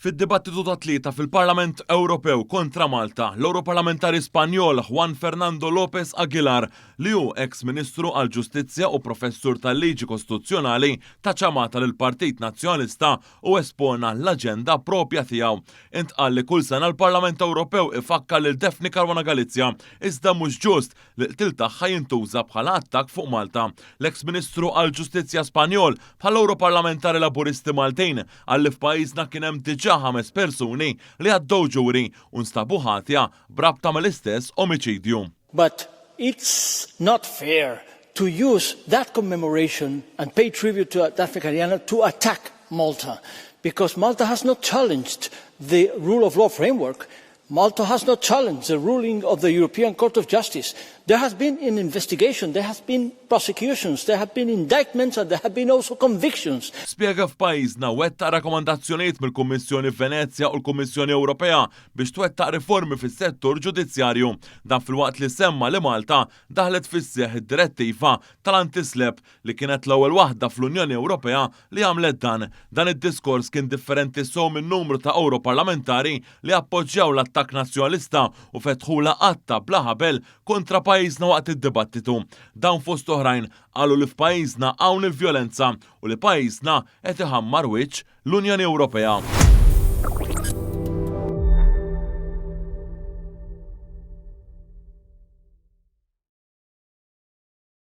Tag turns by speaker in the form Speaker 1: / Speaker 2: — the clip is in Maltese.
Speaker 1: Fid-dibattitu ta' tlieta fil-Parlament Ewropew kontra Malta, l-Europarlamentari Spanjol Juan Fernando López Aguilar li hu ex-Ministru għall-Ġustizzja u professur tal-Liġi Kostituzzjonali taċċamata lill-Partit Nazzjonalista u espona l-aġenda propja tiegħu. Intqal li kull sena l-Parlament Ewropew ifakkar lil Daphne Caruana Galizia iżda mhux ġust li l-qtil tagħha jintuża bħala attakk fuq Malta. L-ex-Ministru għall-Ġustizzja Spanjol bħall-Europarlamentari Laburisti Maltin għalli f'pajjiżna kien hemm diġà 5 persuni li għaddew ġuri u nstabu ħatja brabta mal-istess omiċidju.
Speaker 2: But it's not fair to use that commemoration and pay tribute to Daphne Caruana to attack Malta, because Malta has not challenged the rule of law framework. Malta has not challenged the ruling of the European Court of Justice. There has been an investigation, there has been prosecutions, there have been indictments and there have been also convictions.
Speaker 1: Spjega f'pajjiżna wetta rakkomandazzjonijiet mill-Kummissjoni Venezia u l-Kummissjoni Ewropea biex twettaq riformi fis-settur ġudizzjarju. Dan filwaqt li semma li Malta daħlet fis-seħħ id-direttiva tal-antislep li kienet l-ewwel waħda fl-Unjoni Ewropea li għamlet dan. Dan id-diskors kien differenti sew minn numru ta' Europarlamentari li appoġġjaw l-attakk nazzjonalista u fetħula qatta bla ħabel kontra pajjiżna waqt id-dibattitu. Dawn fost oħrajn qalu li f'pajjiżna hawn il-vjolenza u li pajjiżna qed iħammar wiċċ l-Unjoni Ewropea.